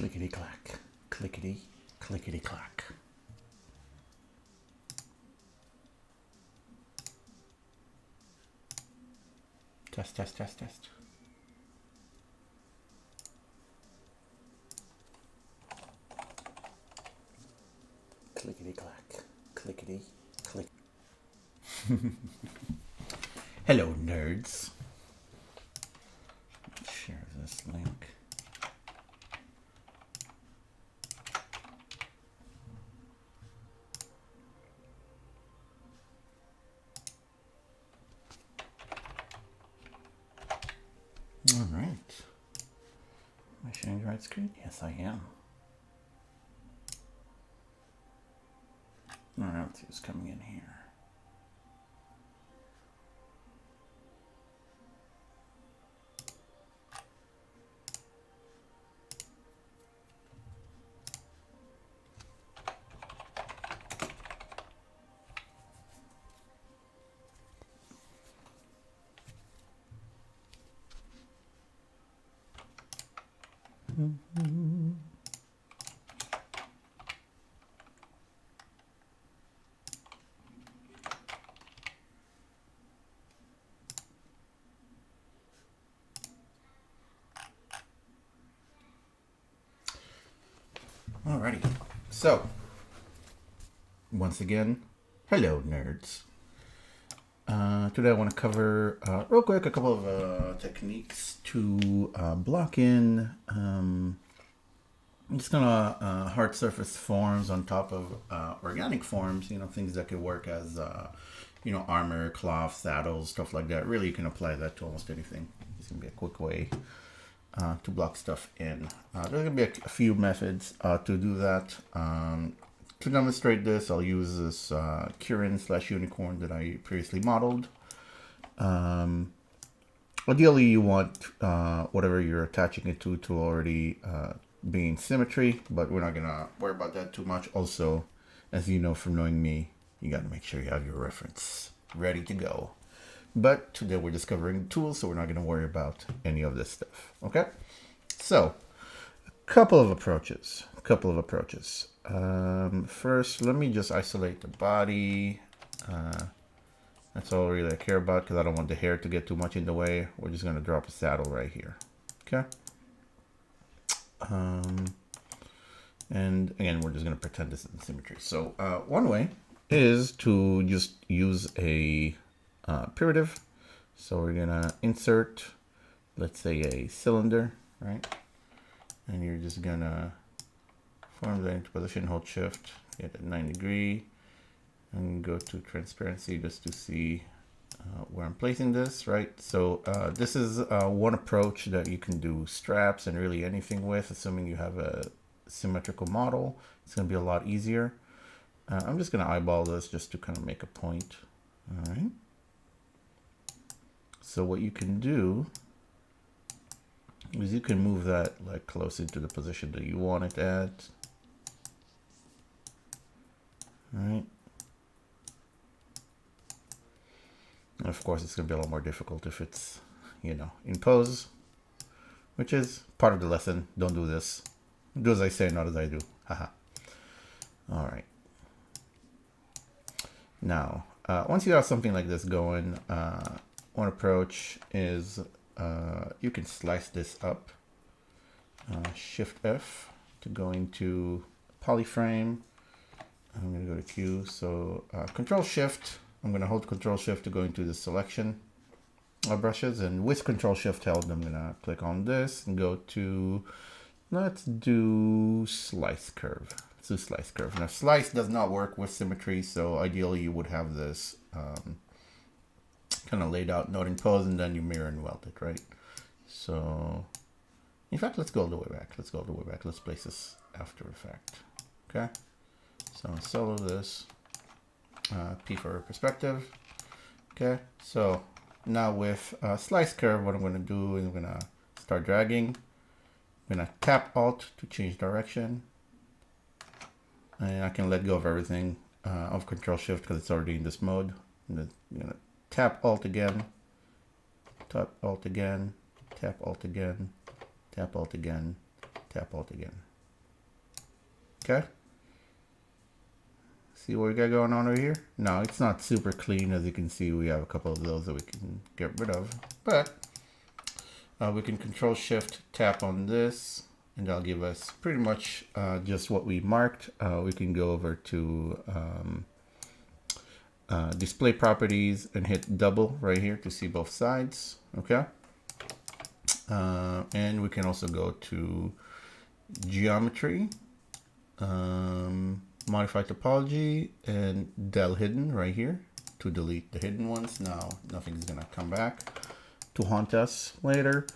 Clickety clack, clickety, clickety clack. Test, test, test, test. Clickety clack, clickety, click. Hello, nerds. Let's share this link. All right. Am I sharing the right screen? Yes, I am. All right, let's see what's coming in here. Alrighty, so once again, hello nerds. Today I want to cover real quick a couple of techniques to block in just kind of hard surface forms on top of organic forms, you know, things that could work as you know, armor, cloth, saddles, stuff like that. Really, you can apply that to almost anything. It's gonna be a quick way to block stuff in. There's gonna be a few methods to do that. To demonstrate this, I'll use this Kirin/unicorn that I previously modeled. Ideally, you want whatever you're attaching it to already be in symmetry, but we're not gonna worry about that too much. Also, as you know from knowing me, you gotta make sure you have your reference ready to go. But today we're discovering tools, so we're not going to worry about any of this stuff. Okay, so a couple of approaches. First, let me just isolate the body. That's all really I care about because I don't want the hair to get too much in the way. We're just going to drop a saddle right here. Okay. And again, we're just going to pretend this is in symmetry. So one way is to just use a primitive. So we're gonna insert, let's say, a cylinder, right? And you're just gonna form that into position, hold shift, get at 9°, and go to transparency just to see where I'm placing this, right? So this is one approach that you can do straps and really anything with, assuming you have a symmetrical model. It's gonna be a lot easier. I'm just gonna eyeball this just to kind of make a point, all right? So what you can do is you can move that like close into the position that you want it at. All right. And of course, it's going to be a lot more difficult if it's, you know, in pose, which is part of the lesson. Don't do this. Do as I say, not as I do. Haha. All right. Now, once you have something like this going, one approach is you can slice this up. Shift F to go into polyframe. I'm going to go to Q. So Control Shift. I'm going to hold Control Shift to go into the selection of brushes. And with Control Shift held, I'm going to click on this and go to, let's do Slice Curve. Let's do Slice Curve. Now, Slice does not work with symmetry. So ideally, you would have this kind of laid out, not in pose, and then you mirror and weld it, right? So, in fact, let's go all the way back. Let's place this after effect. Okay. So solo this, P for perspective. Okay. So now with slice curve, what I'm going to do is I'm going to start dragging. I'm going to tap Alt to change direction, and I can let go of everything of Control Shift because it's already in this mode. I'm going to tap Alt again, tap Alt again, tap Alt again, tap Alt again, tap Alt again. Okay. See what we got going on over here? No, it's not super clean. As you can see, we have a couple of those that we can get rid of, but we can Control Shift tap on this, and that'll give us pretty much just what we marked. We can go over to display properties and hit double right here to see both sides. Okay. And we can also go to geometry, modify topology, and del hidden right here to delete the hidden ones. Now nothing's gonna come back to haunt us later.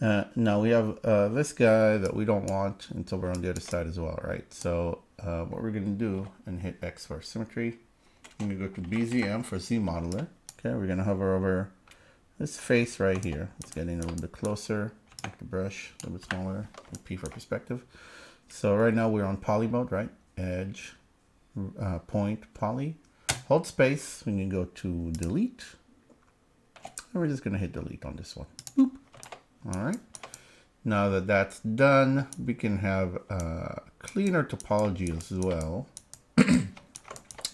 Now we have this guy that we don't want until we're on the other side as well, right? So what we're gonna do, and hit X for symmetry. I'm gonna go to BZM for ZModeler. Okay, we're gonna hover over this face right here. It's getting a little bit closer. Make the brush a little bit smaller. And P for perspective. So right now we're on poly mode, right? Edge, point, poly. Hold space. We can go to delete. And we're just gonna hit delete on this one. Boop. All right. Now that that's done, we can have cleaner topology as well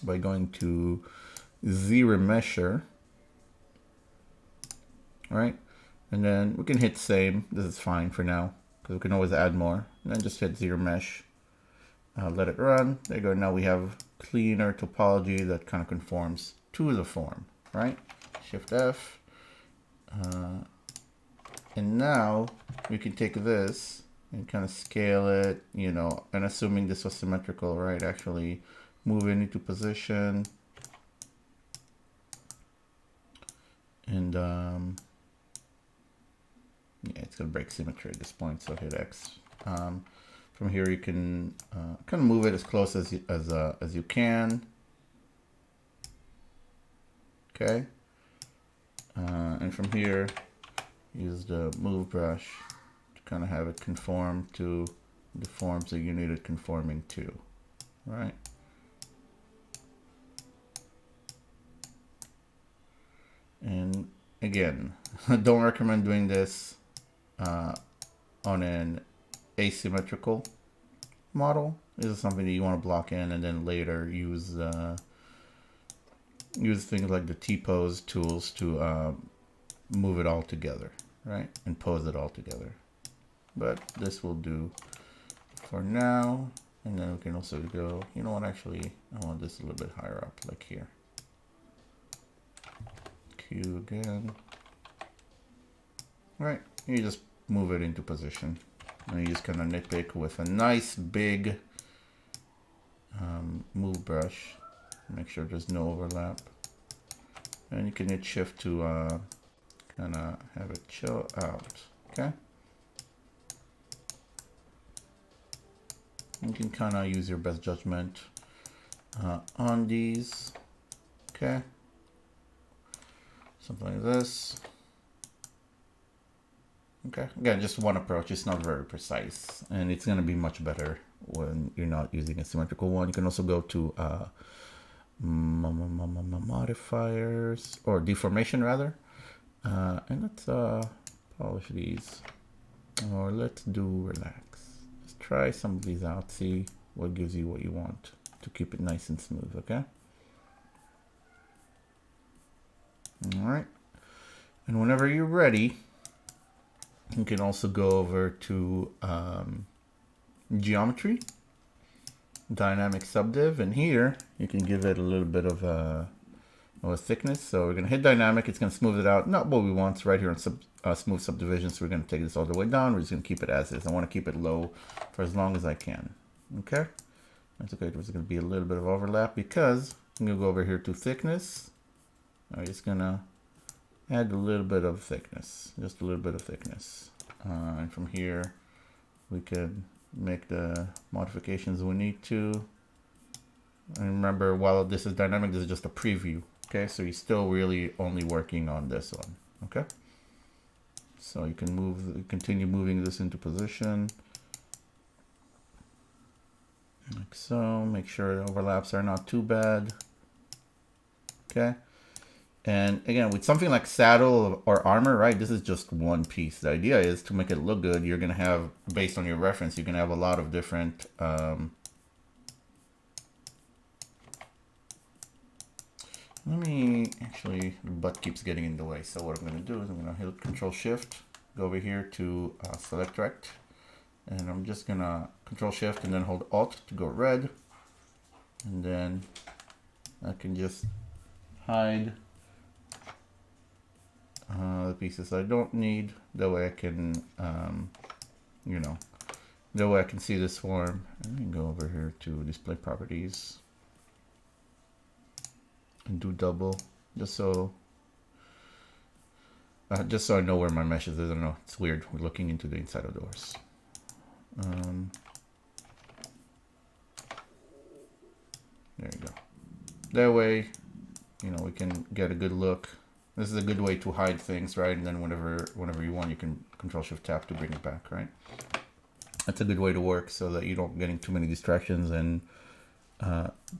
by going to ZModeler. All right. And then we can hit same. This is fine for now because we can always add more. And then just hit zero mesh. Let it run. There you go. Now we have cleaner topology that kind of conforms to the form, right? Shift F. And now we can take this and kind of scale it, you know, and assuming this was symmetrical, right? Actually move it into position. And yeah, it's gonna break symmetry at this point, so hit X. From here you can kind of move it as close as you can. Okay. And from here, use the move brush to kind of have it conform to the forms that you need it conforming to, right? And again, don't recommend doing this on an asymmetrical model. This is something that you want to block in and then later use things like the T-pose tools to move it all together, right? And pose it all together. But this will do for now. And then we can also go, you know what, actually, I want this a little bit higher up, like here. Q again. All right, you just move it into position. And you just kind of nitpick with a nice big move brush. Make sure there's no overlap. And you can hit shift to kind of have it chill out, okay? You can kind of use your best judgment on these, okay? Something like this. Okay, again, just one approach. It's not very precise, and it's going to be much better when you're not using a symmetrical one. You can also go to modifiers, or deformation rather, and let's polish these, or let's do relax. Let's try some of these out, see what gives you what you want to keep it nice and smooth. Okay. All right, and whenever you're ready, you can also go over to geometry, dynamic subdiv, and here you can give it a little bit of a thickness. So we're going to hit dynamic. It's going to smooth it out. Not what we want. It's right here on smooth subdivision. So we're going to take this all the way down. We're just going to keep it as is. I want to keep it low for as long as I can. Okay. That's okay. There's going to be a little bit of overlap because I'm going to go over here to thickness. I'm just going to add a little bit of thickness, just a little bit of thickness. And from here, we could make the modifications we need to. And remember, while this is dynamic, this is just a preview. Okay, so you're still really only working on this one. Okay, so you can continue moving this into position like so. Make sure the overlaps are not too bad. Okay. And again, with something like saddle or armor, right, this is just one piece. The idea is to make it look good. You're going to have, based on your reference, you can have a lot of different Let me actually, the butt keeps getting in the way. So what I'm going to do is I'm going to hit Control Shift, go over here to Select Rect, and I'm just going to Control Shift and then hold Alt to go red, and then I can just hide the pieces I don't need. That way I can, you know, that way I can see this form. And then go over here to Display Properties and do double, just so I know where my meshes is. I don't know, it's weird. We're looking into the inside of doors. There you go. That way, you know, we can get a good look. This is a good way to hide things, right? And then whenever you want, you can Control Shift Tab to bring it back, right? That's a good way to work so that you don't getting too many distractions and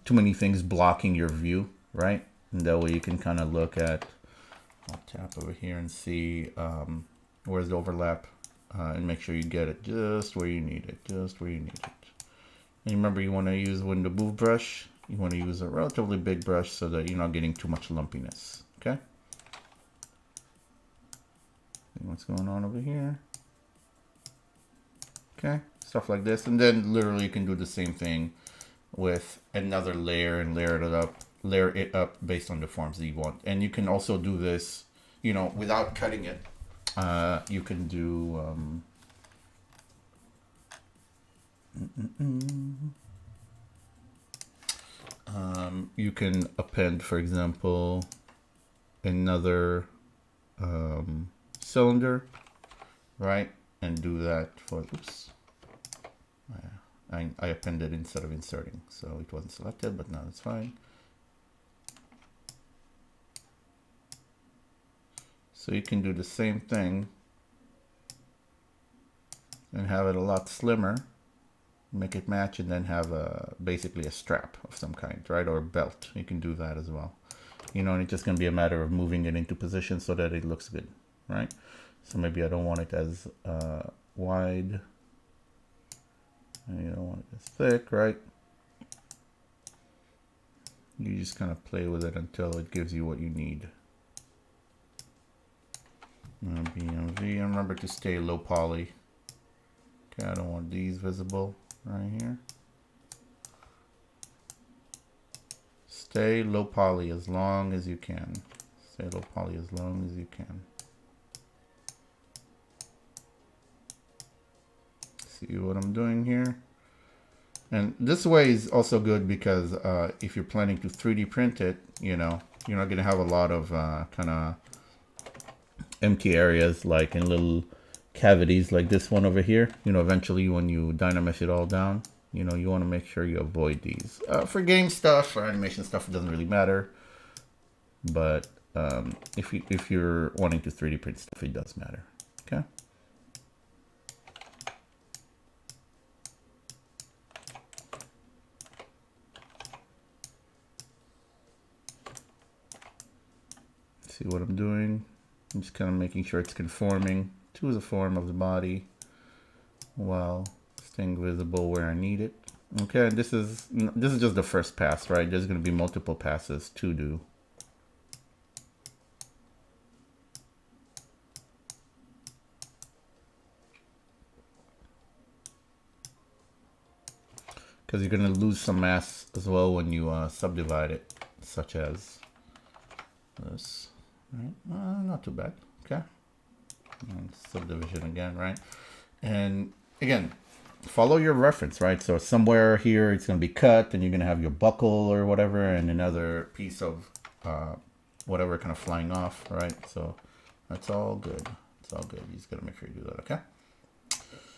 too many things blocking your view, right? And that way you can kind of look at, I'll tap over here and see where's the overlap and make sure you get it just where you need it, just where you need it. And remember, you want to use, when the move brush, you want to use a relatively big brush so that you're not getting too much lumpiness, okay? See what's going on over here. Okay, stuff like this. And then literally you can do the same thing with another layer and layer it up based on the forms that you want. And you can also do this, you know, without cutting it. You can do you can append, for example, another cylinder, right? And do that for, oops, I appended instead of inserting, so it wasn't selected, but now it's fine. So you can do the same thing and have it a lot slimmer, make it match, and then have basically a strap of some kind, right? Or a belt. You can do that as well. You know, and it's just going to be a matter of moving it into position so that it looks good, right? So maybe I don't want it as wide. You don't want it as thick, right? You just kind of play with it until it gives you what you need. BMV, and remember to stay low poly. Okay, I don't want these visible right here. Stay low poly as long as you can. Stay low poly as long as you can. See what I'm doing here? And this way is also good because if you're planning to 3D print it, you know, you're not going to have a lot of kind of empty areas like in little cavities like this one over here. You know, eventually when you dynamesh it all down, you know, you want to make sure you avoid these. For game stuff, for animation stuff, it doesn't really matter. But if you're wanting to 3D print stuff, it does matter. Okay. See what I'm doing? I'm just kind of making sure it's conforming to the form of the body while staying visible where I need it. Okay, and this is just the first pass, right? There's going to be multiple passes to do. Because you're going to lose some mass as well when you subdivide it, such as this. Right? Not too bad. Okay. And subdivision again, right? And again, follow your reference, right? So somewhere here it's going to be cut, and you're going to have your buckle or whatever, and another piece of whatever kind of flying off, right? So that's all good. It's all good. You just got to make sure you do that, okay?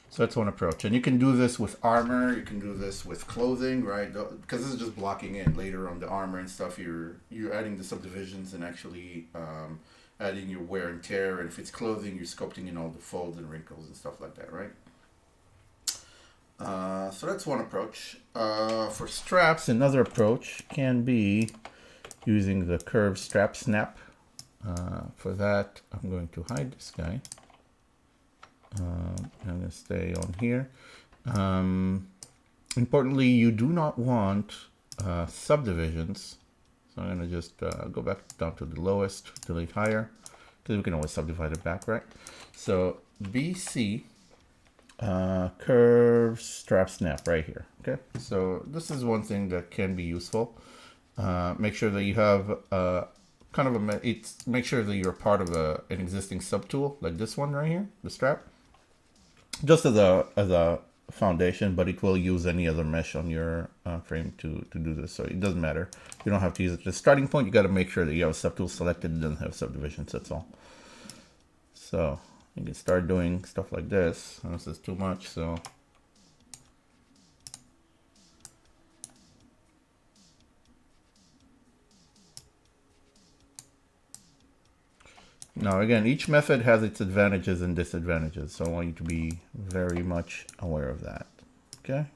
So that's one approach. And you can do this with armor. You can do this with clothing, right? Because this is just blocking in. Later on the armor and stuff, you're adding the subdivisions and actually adding your wear and tear. And if it's clothing, you're sculpting in all the folds and wrinkles and stuff like that, right? So that's one approach. For straps, another approach can be using the curved strap snap. For that, I'm going to hide this guy. I'm going to stay on here. Importantly, you do not want subdivisions. So I'm gonna just go back down to the lowest, delete higher, because we can always subdivide it back, right? So BC curve strap snap right here. Okay, so this is one thing that can be useful. Make sure that you have kind of make sure that you're part of an existing subtool like this one right here, the strap, just as a foundation, but it will use any other mesh on your frame to do this, so it doesn't matter. You don't have to use it. The starting point, you got to make sure that you have a subtool selected and doesn't have subdivisions. That's all. So you can start doing stuff like this. This is too much, so now again, each method has its advantages and disadvantages, so I want you to be very much aware of that. Okay,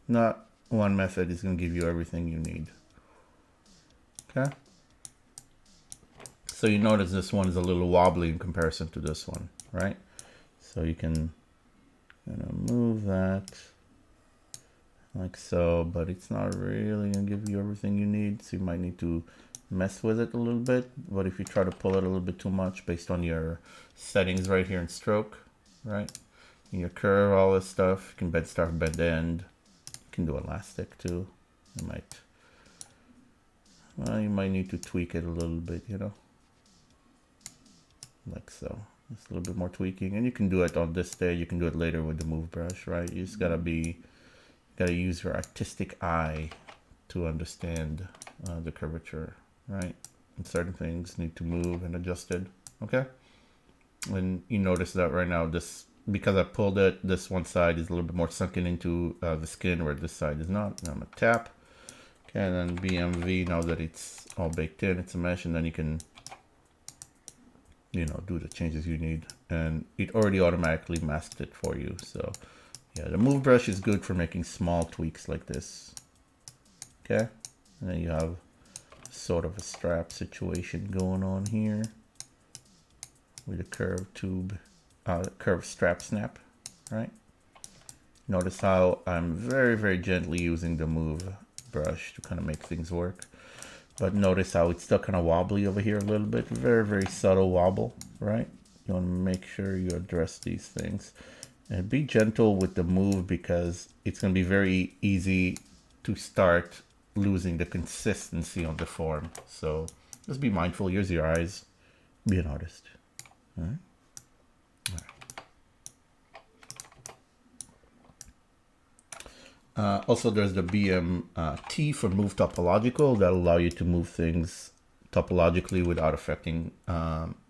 not one method is going to give you everything you need. Okay, so you notice this one is a little wobbly in comparison to this one, right? So you can move that like so, but it's not really going to give you everything you need, so you might need to mess with it a little bit. But if you try to pull it a little bit too much based on your settings right here in stroke, right, in your curve, all this stuff, you can bend start, bend end, you can do elastic too. You might need to tweak it a little bit, you know, like so. Just a little bit more tweaking, and you can do it on this day, you can do it later with the move brush, right? You just gotta use your artistic eye to understand the curvature, right? And certain things need to move and adjusted. Okay, and you notice that right now, this, because I pulled it, this one side is a little bit more sunken into the skin, where this side is not. Now I'm gonna tap, okay, and then BMV. Now that it's all baked in, it's a mesh, and then you can, you know, do the changes you need, and it already automatically masked it for you. So yeah, the move brush is good for making small tweaks like this. Okay, and then you have sort of a strap situation going on here with a curved tube, curved strap snap, right? Notice how I'm very, very gently using the move brush to kind of make things work. But notice how it's still kind of wobbly over here a little bit. Very, very subtle wobble, right? You want to make sure you address these things. And be gentle with the move, because it's going to be very easy to start losing the consistency on the form. So just be mindful, use your eyes, be an artist. All right? All right. Also, there's the BMT for move topological. That'll allow you to move things topologically without affecting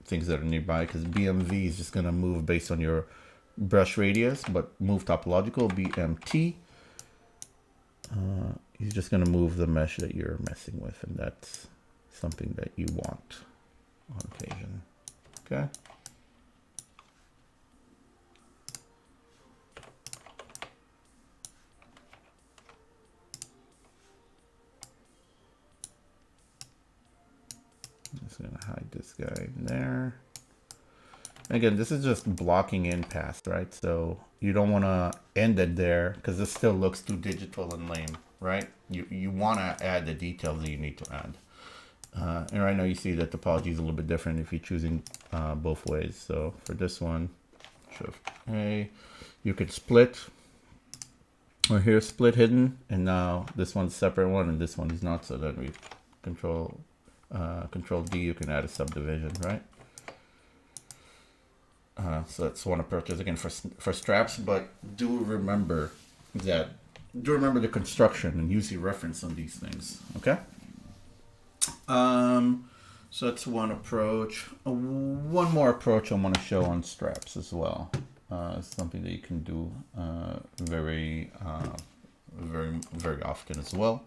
things that are nearby, because BMV is just going to move based on your brush radius, but move topological, BMT, is just going to move the mesh that you're messing with, and that's something that you want on occasion. Okay. Just gonna hide this guy in there. Again, this is just blocking in past, right? So you don't want to end it there, because this still looks too digital and lame, right? You want to add the details that you need to add. And right now you see that topology is a little bit different if you're choosing both ways. So for this one, Shift A, you could split, or here's split hidden, and now this one's a separate one and this one is not. So then we Control D, you can add a subdivision, right? So that's one approach again for straps, but do remember the construction and use your reference on these things. Okay. So that's one approach. One more approach I want to show on straps as well. Something that you can do very often as well.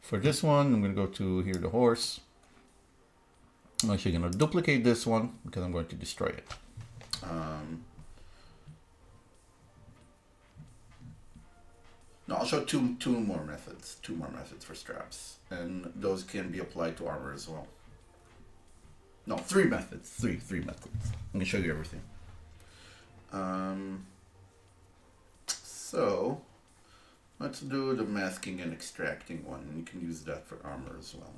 For this one, I'm going to go to here, the horse. I'm actually going to duplicate this one because I'm going to destroy it. No, I'll show two more methods for straps, and those can be applied to armor as well. No, three methods. Three methods. I'm gonna show you everything. So let's do the masking and extracting one, and you can use that for armor as well.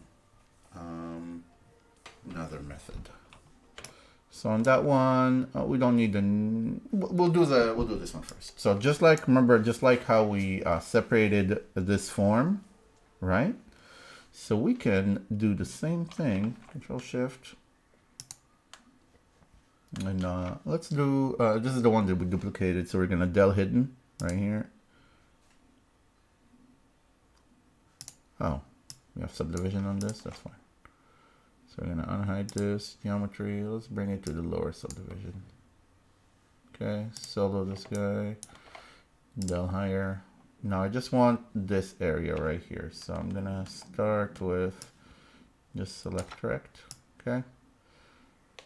another method. So on that one, we don't need the. We'll do this one first. So just like how we separated this form, right? So we can do the same thing. Control Shift, and let's do. This is the one that we duplicated. So we're gonna del hidden right here. Oh, we have subdivision on this. That's fine. So we're gonna unhide this geometry. Let's bring it to the lower subdivision. Okay, solo this guy, del higher. Now I just want this area right here. So I'm gonna start with just select rect, okay?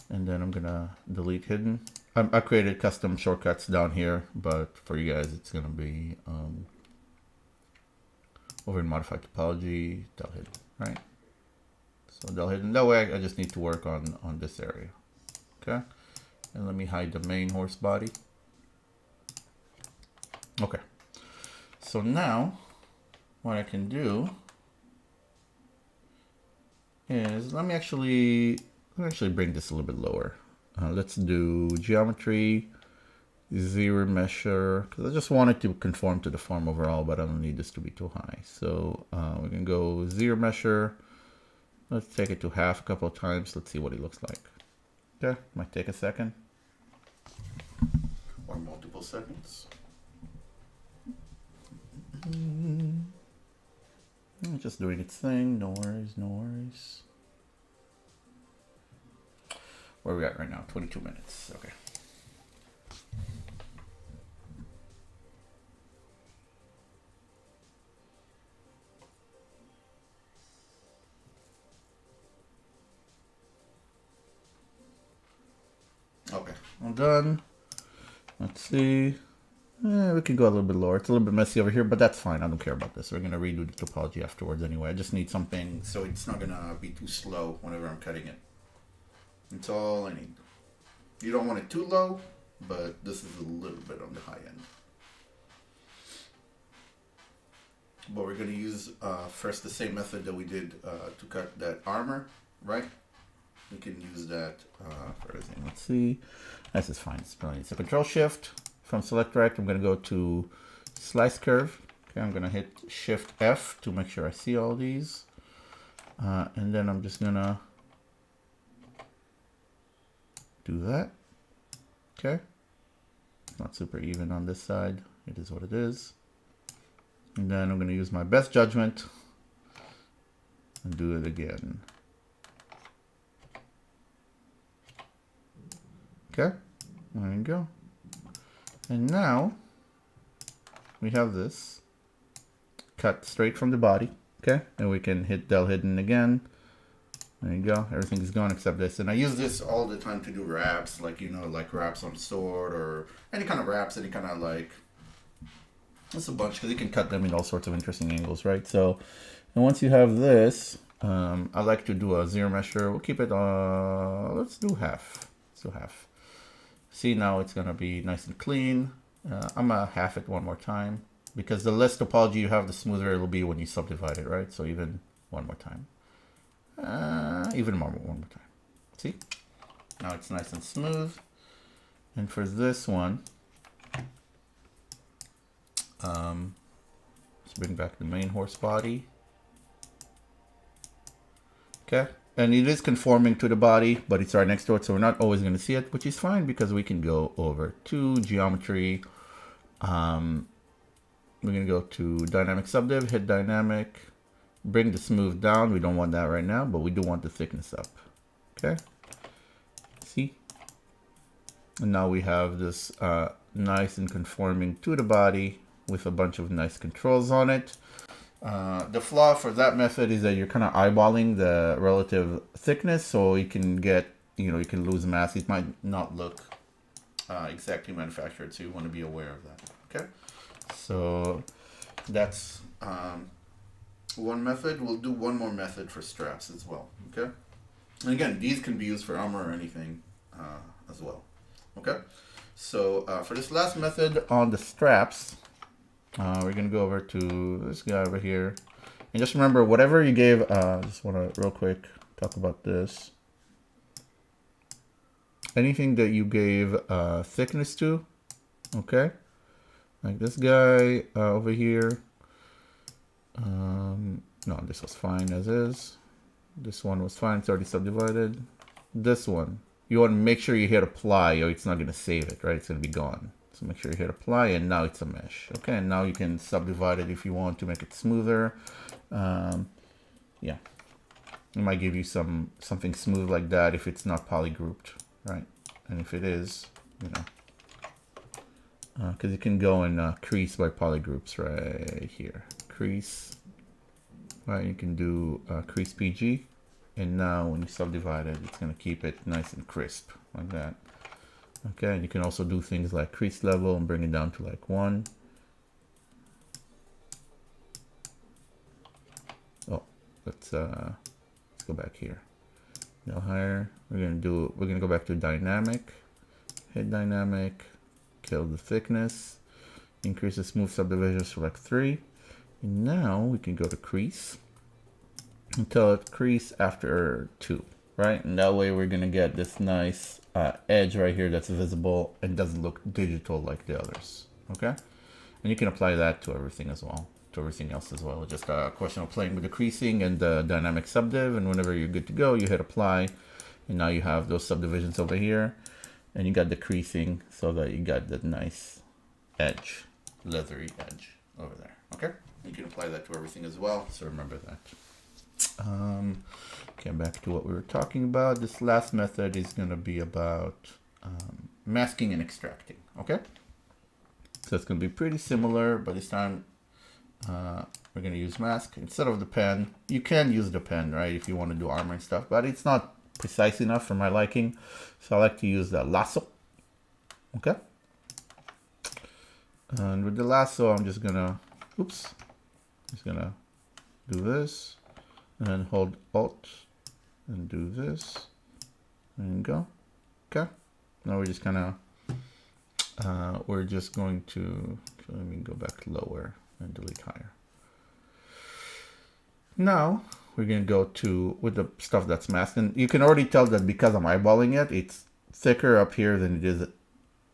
And then I'm gonna delete hidden. I created custom shortcuts down here, but for you guys, it's gonna be over in modified topology, del hidden, right? So del hidden, that way I just need to work on this area, okay? And let me hide the main horse body. Okay, so now what I can do is, let me actually bring this a little bit lower. Let's do geometry, zero measure, because I just want it to conform to the form overall, but I don't need this to be too high. So we can go zero measure. Let's take it to half a couple of times. Let's see what it looks like. Okay, might take a second. Or multiple seconds. Just doing its thing. No worries, no worries. Where are we at right now? 22 minutes. Okay. Okay, I'm done. Let's see. We can go a little bit lower. It's a little bit messy over here, but that's fine. I don't care about this. We're going to redo the topology afterwards anyway. I just need something so it's not going to be too slow whenever I'm cutting it. That's all I need. You don't want it too low, but this is a little bit on the high end. But we're going to use first the same method that we did to cut that armor, right? We can use that for everything. Let's see. This is fine. It's brilliant. So Control Shift from Select Rect. I'm going to go to Slice Curve. Okay, I'm going to hit Shift F to make sure I see all these. And then I'm just going to do that. Okay. It's not super even on this side. It is what it is. And then I'm going to use my best judgment and do it again. Okay, there you go. And now we have this cut straight from the body. Okay, and we can hit del hidden again. There you go. Everything is gone except this. And I use this all the time to do wraps, like, you know, like wraps on sword or any kind of wraps, any kind of like, it's a bunch because you can cut them in all sorts of interesting angles, right? So, and once you have this, I like to do a zero measure. We'll keep it, let's do half. Let's do half. See, now it's going to be nice and clean. I'm going to half it one more time because the less topology you have, the smoother it'll be when you subdivide it, right? So even one more time. Even more one more time. See? Now it's nice and smooth. And for this one, let's bring back the main horse body. Okay. And it is conforming to the body, but it's right next to it, so we're not always going to see it, which is fine because we can go over to geometry. We're going to go to dynamic subdiv, hit dynamic, bring the smooth down. We don't want that right now, but we do want the thickness up. Okay. See? And now we have this nice and conforming to the body with a bunch of nice controls on it. The flaw for that method is that you're kind of eyeballing the relative thickness, so you can get, you know, you can lose mass. It might not look exactly manufactured, so you want to be aware of that. Okay, so that's one method. We'll do one more method for straps as well. Okay, and again, these can be used for armor or anything as well. Okay, so for this last method on the straps, we're going to go over to this guy over here. And just remember, whatever you gave, just want to real quick talk about this. Anything that you gave thickness to, okay? Like this guy over here. No, this was fine as is. This one was fine, it's already subdivided. This one, you want to make sure you hit apply or it's not going to save it, right? It's going to be gone. So make sure you hit apply and now it's a mesh. Okay, and now you can subdivide it if you want to make it smoother. Yeah, it might give you something smooth like that if it's not polygrouped, right? And if it is, you know, because you can go and crease by polygroups right here. Crease, right? You can do crease PG, and now when you subdivide it, it's going to keep it nice and crisp like that. Okay, and you can also do things like crease level and bring it down to like 1. Oh, let's go back here. No higher. We're gonna go back to dynamic. Hit dynamic. Kill the thickness. Increase the smooth subdivision. Select 3. And now we can go to crease and tell it crease after 2, right? And that way we're gonna get this nice edge right here that's visible and doesn't look digital like the others. Okay, and you can apply that to everything as well, to everything else as well. It's just a question of playing with the creasing and the dynamic subdiv, and whenever you're good to go, you hit apply, and now you have those subdivisions over here, and you got the creasing so that you got that nice edge, leathery edge over there. Okay, you can apply that to everything as well, so remember that. Okay, back to what we were talking about. This last method is going to be about masking and extracting. Okay, so it's going to be pretty similar, but this time we're going to use mask instead of the pen. You can use the pen, right, if you want to do armor and stuff, but it's not precise enough for my liking, so I like to use the lasso. Okay, and with the lasso, I'm just gonna do this and then hold Alt and do this and go. Okay, now we're just kind of we're just going to, let me go back lower and delete higher. Now we're going to go to with the stuff that's masked, and you can already tell that because I'm eyeballing it, it's thicker up here than it is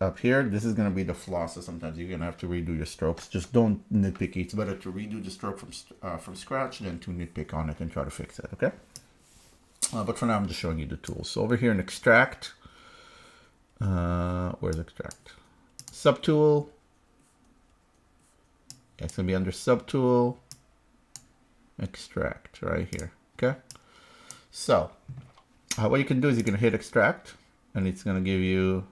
up here. This is going to be the flaw, so sometimes you're going to have to redo your strokes. Just don't nitpick. It's better to redo the stroke from scratch than to nitpick on it and try to fix it. Okay, but for now I'm just showing you the tools. So over here in extract, where's extract? Subtool. It's going to be under subtool, extract right here. Okay, so what you can do is you can hit extract, and it's going to give you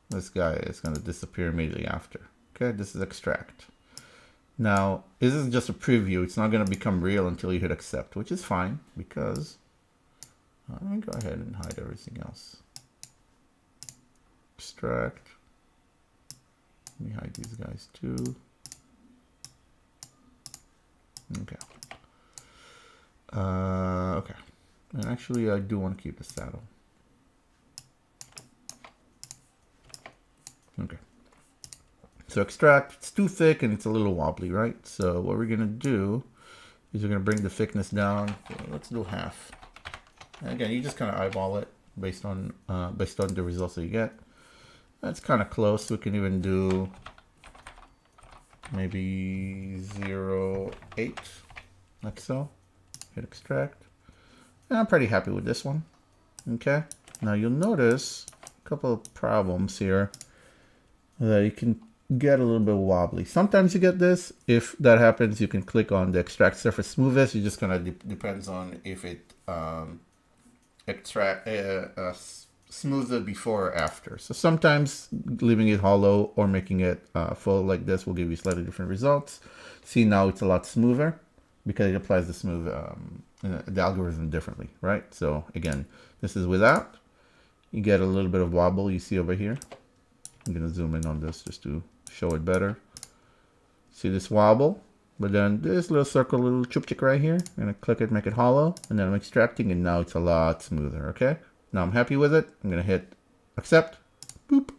this guy. Is going to disappear immediately after. Okay, this is extract. Now this is just a preview. It's not going to become real until you hit accept, which is fine because let me go ahead and hide everything else. Extract. Let me hide these guys too. Okay. Okay. And actually, I do want to keep the saddle. Okay. So extract, it's too thick and it's a little wobbly, right? So what we're gonna do is we're gonna bring the thickness down. Let's do half. And again, you just kind of eyeball it based on the results that you get. That's kind of close. We can even do maybe 0.8, like so. Hit extract. And I'm pretty happy with this one. Okay. Now you'll notice a couple of problems here that you can get a little bit wobbly. Sometimes you get this. If that happens, you can click on the extract surface smoothness. You just kind of depends on if it smooths it before or after. So sometimes leaving it hollow or making it full like this will give you slightly different results. See, now it's a lot smoother because it applies the smooth the algorithm differently, right? So again, this is without. You get a little bit of wobble you see over here. I'm gonna zoom in on this just to show it better. See this wobble? But then this little circle, little chupchik right here, I'm gonna click it, make it hollow, and then I'm extracting, and now it's a lot smoother, okay? Now I'm happy with it. I'm gonna hit accept, boop.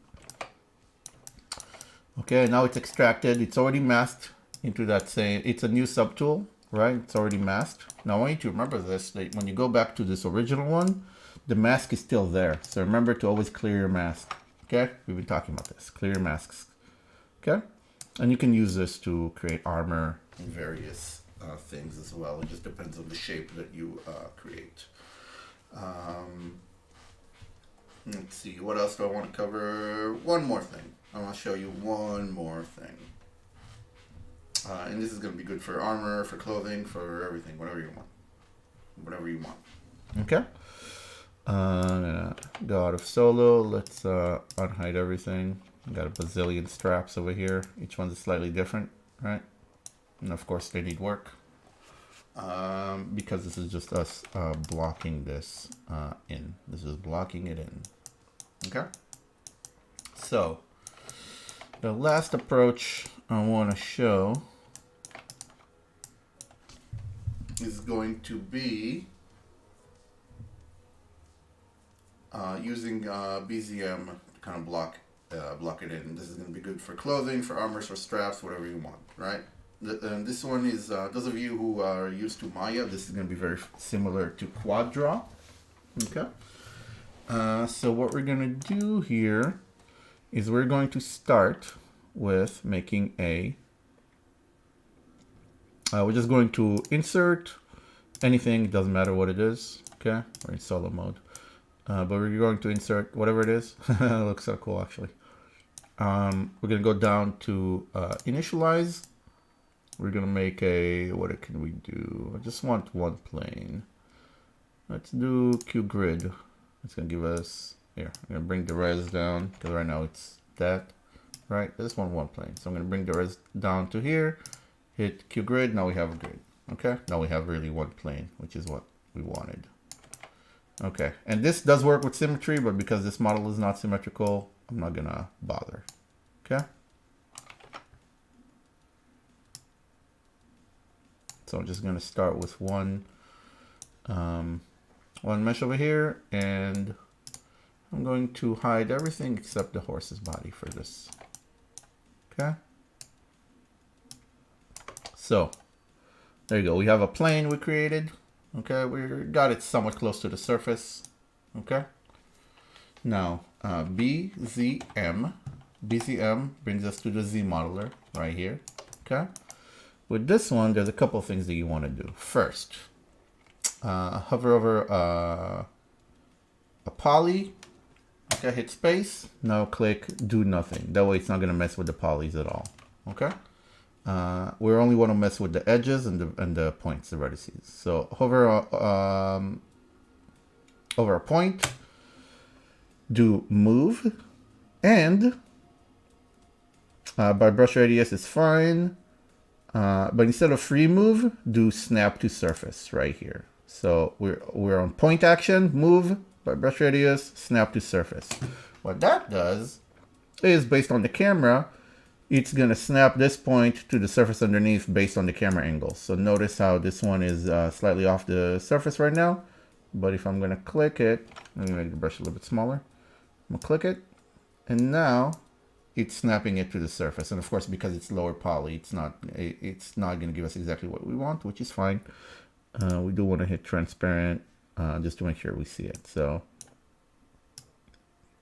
Okay, now it's extracted. It's already masked into that same, it's a new subtool, right? It's already masked. Now I want you to remember this, that when you go back to this original one, the mask is still there. So remember to always clear your mask, okay? We've been talking about this, clear your masks, okay? And you can use this to create armor and various things as well. It just depends on the shape that you create. Let's see, what else do I want to cover? One more thing. I want to show you one more thing. And this is going to be good for armor, for clothing, for everything, whatever you want. Whatever you want. Okay? Go out of solo. Let's unhide everything. Got a bazillion straps over here. Each one's slightly different, right? And of course they need work. Because this is just us blocking this in. This is blocking it in. Okay? So, the last approach I want to show is going to be using BZM to kind of block it in. This is going to be good for clothing, for armors, for straps, whatever you want, right? And this one is, those of you who are used to Maya, this is going to be very similar to Quad Draw. Okay. So what we're going to do here is we're going to start with making a, we're just going to insert anything, doesn't matter what it is, okay? We're in solo mode. But we're going to insert whatever it is. It looks so cool, actually. We're going to go down to initialize. We're going to make a, what can we do? I just want one plane. Let's do QGrid. It's going to give us, here, I'm going to bring the res down, because right now it's that, right? I just want one plane. So I'm going to bring the res down to here, hit QGrid, now we have a grid, okay? Now we have really one plane, which is what we wanted. Okay, and this does work with symmetry, but because this model is not symmetrical, I'm not going to bother, okay? So I'm just going to start with one mesh over here, and I'm going to hide everything except the horse's body for this. Okay. So there you go. We have a plane we created. Okay, we got it somewhat close to the surface. Okay. Now BZM brings us to the ZModeler right here. Okay. With this one, there's a couple of things that you want to do. First, hover over a poly, okay, hit space, now click do nothing. That way it's not going to mess with the polys at all, okay? We only want to mess with the edges and the points, the vertices. So hover over a point, do move, and by brush radius is fine. But instead of free move, do snap to surface right here. So we're on point action, move by brush radius, snap to surface. What that does is based on the camera, it's gonna snap this point to the surface underneath based on the camera angle. So notice how this one is slightly off the surface right now. But if I'm gonna click it, let me make the brush a little bit smaller. I'm gonna click it, and now it's snapping it to the surface. And of course, because it's lower poly, it's not going to give us exactly what we want, which is fine. We do want to hit transparent just to make sure we see it. So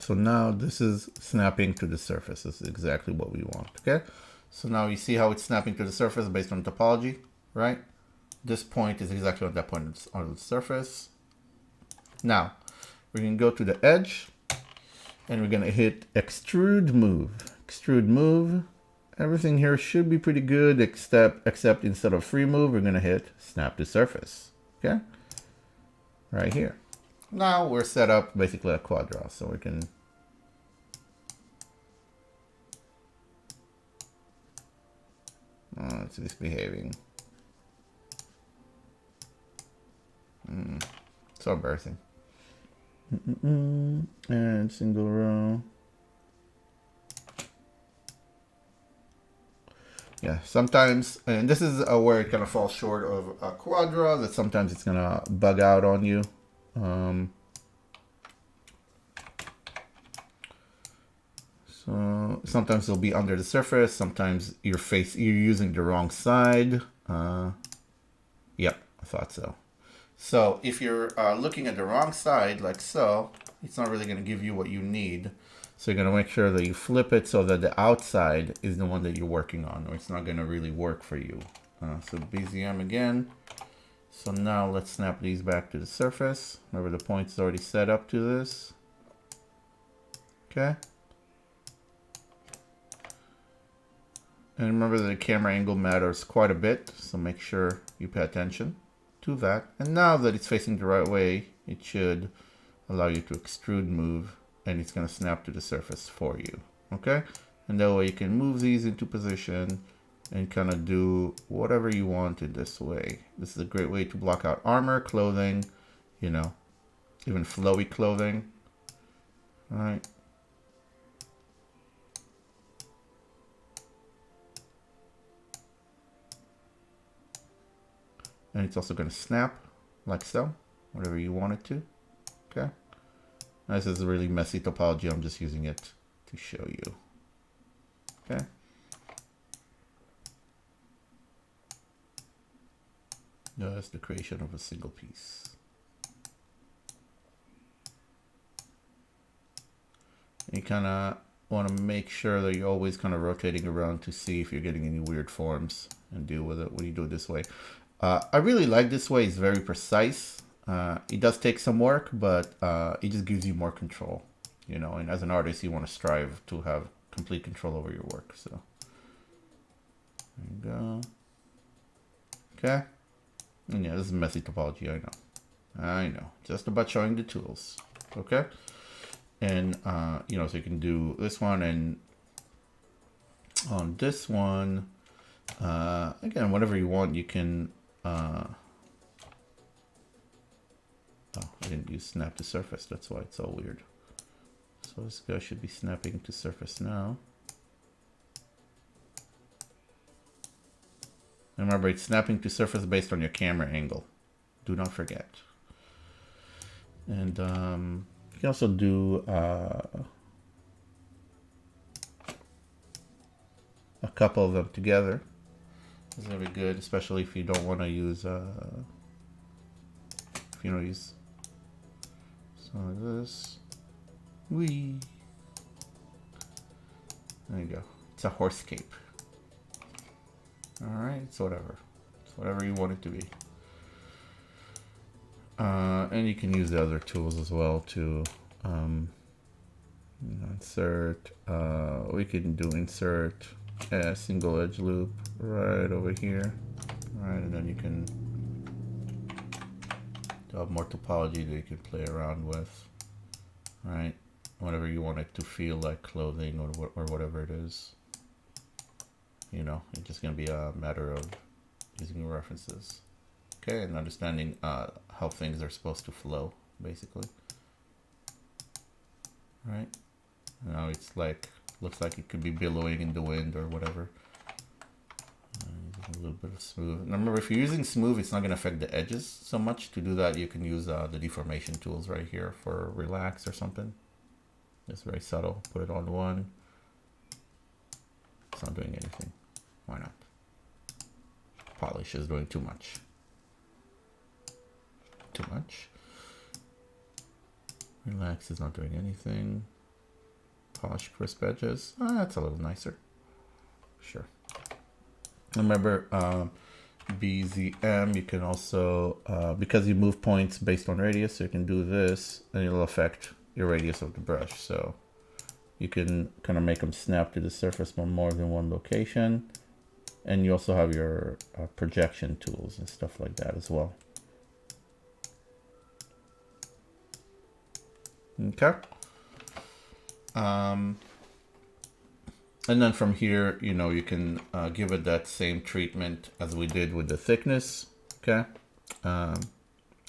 now this is snapping to the surface. This is exactly what we want. Okay. So now you see how it's snapping to the surface based on topology, right? This point is exactly on that point on the surface. Now we're going to go to the edge. And we're going to hit extrude move. Extrude move. Everything here should be pretty good, except instead of free move, we're going to hit snap to surface. Okay? Right here. Now we're set up basically a quad draw, so we can it's misbehaving. So embarrassing. And single row. Yeah, sometimes, and this is where it kind of falls short of a quad draw, that sometimes it's gonna bug out on you. So sometimes it'll be under the surface, sometimes you're using the wrong side. Yep, I thought so. So if you're looking at the wrong side, like so, it's not really going to give you what you need. So you're going to make sure that you flip it so that the outside is the one that you're working on, or it's not going to really work for you. So BZM again. So now let's snap these back to the surface. Remember the point is already set up to this. Okay. And remember that the camera angle matters quite a bit, so make sure you pay attention to that. And now that it's facing the right way, it should allow you to extrude move, and it's going to snap to the surface for you. Okay? And that way you can move these into position and kind of do whatever you want in this way. This is a great way to block out armor, clothing, you know, even flowy clothing. All right. And it's also going to snap like so, whatever you want it to. Okay. Now, this is a really messy topology. I'm just using it to show you. Okay. That's the creation of a single piece. And you kind of want to make sure that you're always kind of rotating around to see if you're getting any weird forms and deal with it when you do it this way. I really like this way. It's very precise. It does take some work, but it just gives you more control, you know, and as an artist, you want to strive to have complete control over your work. So there you go. Okay. And yeah, this is messy topology. I know, just about showing the tools. Okay. And, you know, so you can do this one, and on this one, again, whatever you want, you can, oh, I didn't use snap to surface. That's why it's all weird. So this guy should be snapping to surface now. And remember, it's snapping to surface based on your camera angle. Do not forget. And you can also do a couple of them together. It's gonna be good, especially if you don't want to use if you don't use some of this. Whee. There you go. It's a horse cape. All right, it's whatever. It's whatever you want it to be. And you can use the other tools as well to insert. We can do insert a single edge loop right over here. All right, and then you can have more topology that you can play around with. Right, whatever you want it to feel like clothing or whatever it is. You know, it's just going to be a matter of using your references. Okay, and understanding how things are supposed to flow, basically. Right? Now it's like, looks like it could be billowing in the wind or whatever. A little bit of smooth. And remember, if you're using smooth, it's not going to affect the edges so much. To do that, you can use the deformation tools right here for relax or something. It's very subtle. Put it on one. It's not doing anything. Why not? Polish is doing too much. Too much. Relax is not doing anything. Polish crisp edges. That's a little nicer. Sure. Remember, BZM, you can also, because you move points based on radius, so you can do this, and it'll affect your radius of the brush. So you can kind of make them snap to the surface from more than one location. And you also have your projection tools and stuff like that as well. Okay. And then from here, you know, you can give it that same treatment as we did with the thickness. Okay.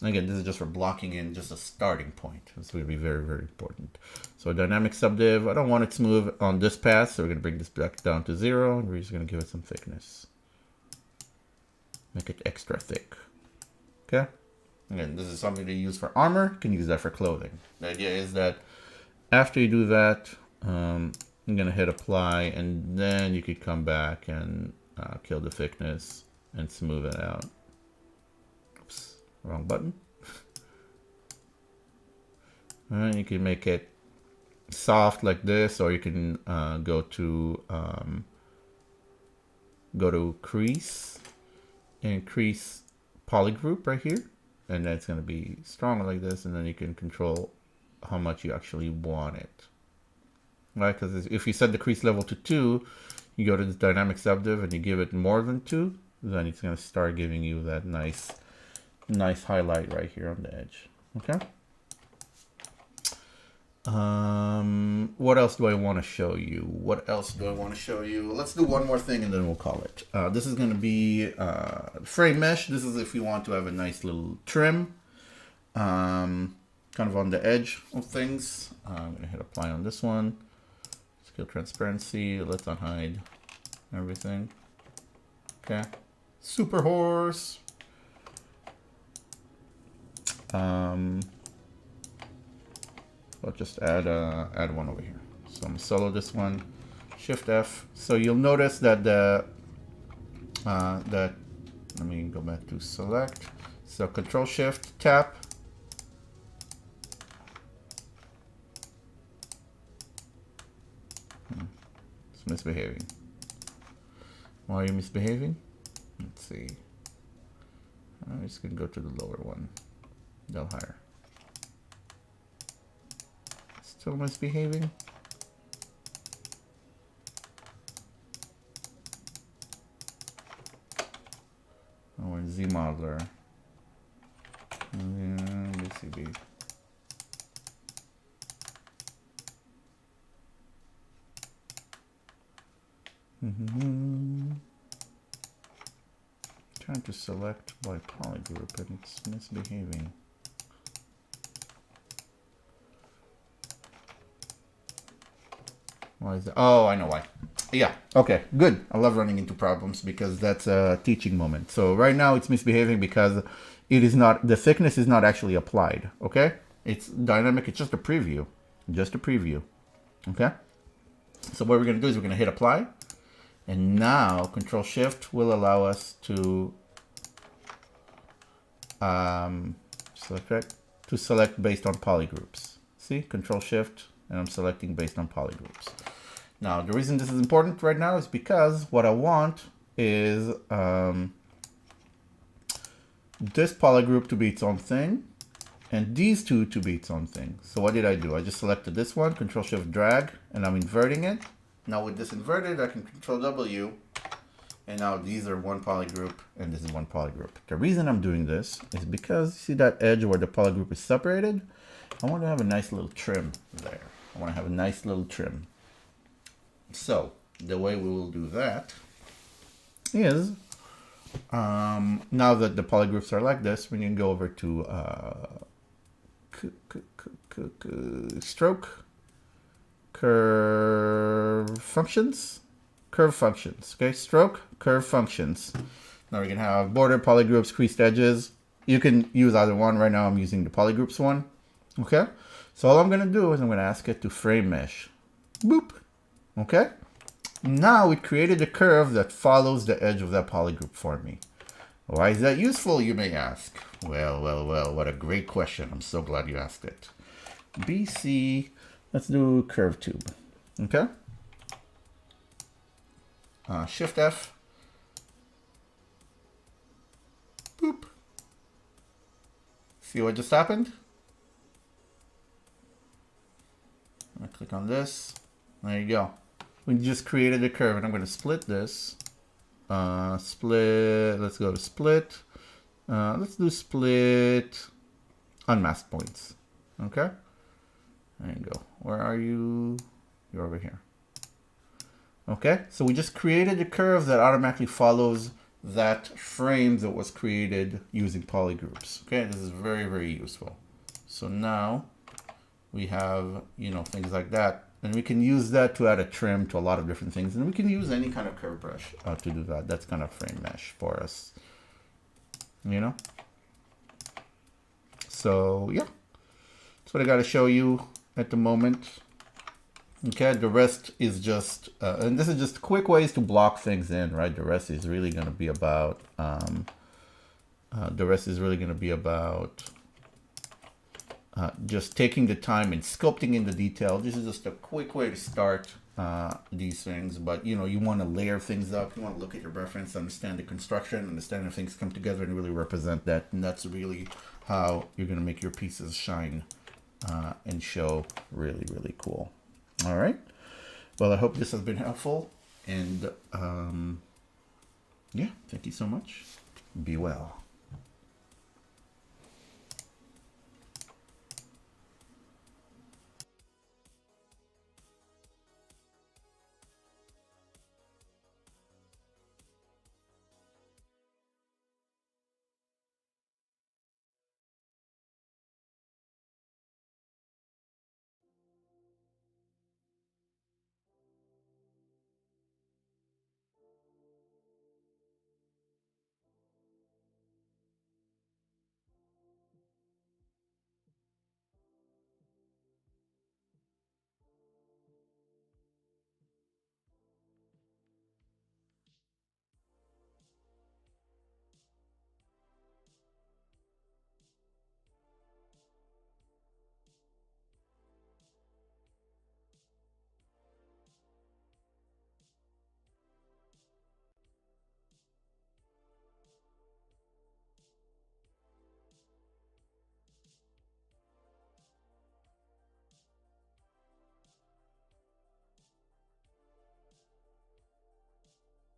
Again, this is just for blocking in just a starting point. This will be very, very important. So dynamic subdiv, I don't want it smooth on this path, so we're going to bring this back down to 0. And we're just going to give it some thickness. Make it extra thick. Okay. Again, this is something to use for armor. You can use that for clothing. The idea is that after you do that, I'm going to hit apply, and then you could come back and kill the thickness and smooth it out. wrong button. And you can make it soft like this, or you can go to crease and increase polygroup right here, and then it's going to be stronger like this, and then you can control how much you actually want it, right? Because if you set the crease level to 2, you go to this dynamic subdiv and you give it more than 2, then it's going to start giving you that nice highlight right here on the edge. Okay. What else do I want to show you? Let's do one more thing and then we'll call it. This is going to be frame mesh. This is if you want to have a nice little trim, kind of on the edge of things. I'm going to hit apply on this one. Scale transparency. Let's unhide everything. Okay. Super horse. I'll just add one over here. So I'm gonna solo this one, Shift F. So you'll notice that let me go back to select. So Control Shift tap. It's misbehaving. Why are you misbehaving? Let's see. I'm just gonna go to the lower one. They'll higher. Still misbehaving. Oh, we're in ZModeler. BCB. Trying to select by polygroup and it's misbehaving. Why is that? Oh, I know why. Yeah, okay, good. I love running into problems because that's a teaching moment. So right now it's misbehaving because it is not, the thickness is not actually applied, okay? It's dynamic, it's just a preview. Okay? So what we're gonna do is we're gonna hit apply. And now Control Shift will allow us to select based on polygroups. See, Control Shift, and I'm selecting based on polygroups. Now, the reason this is important right now is because what I want is this polygroup to be its own thing and these two to be its own thing. So what did I do? I just selected this one, Control Shift drag, and I'm inverting it. Now with this inverted, I can Control W, and now these are one polygroup and this is one polygroup. The reason I'm doing this is because you see that edge where the polygroup is separated? I want to have a nice little trim there. So the way we will do that is, now that the polygroups are like this, we can go over to stroke, curve functions. Okay, stroke, curve functions. Now we can have border, polygroups, creased edges. You can use either one. Right now I'm using the polygroups one. Okay, so all I'm gonna do is I'm gonna ask it to frame mesh. Boop. Okay, now it created a curve that follows the edge of that polygroup for me. Why is that useful, you may ask? Well, what a great question. I'm so glad you asked it. BC, let's do curve tube. Okay, Shift F. Boop. See what just happened? I click on this. There you go. We just created a curve, and I'm going to split this. Split. Let's go to split. Let's do split unmasked points. Okay. There you go. Where are you? You're over here. Okay. So we just created a curve that automatically follows that frame that was created using polygroups. Okay. This is very, very useful. So now we have, things like that. And we can use that to add a trim to a lot of different things. And we can use any kind of curve brush to do that. That's kind of frame mesh for us, So yeah, that's what I got to show you at the moment. Okay, the rest is just, and this is just quick ways to block things in, right? The rest is really going to be about The rest is really going to be about just taking the time and sculpting in the detail. This is just a quick way to start these things, but you know, you want to layer things up. You want to look at your reference, understand the construction, understand how things come together and really represent that. And that's really how you're going to make your pieces shine and show really, really cool. All right. Well, I hope this has been helpful, and yeah, thank you so much. Be well.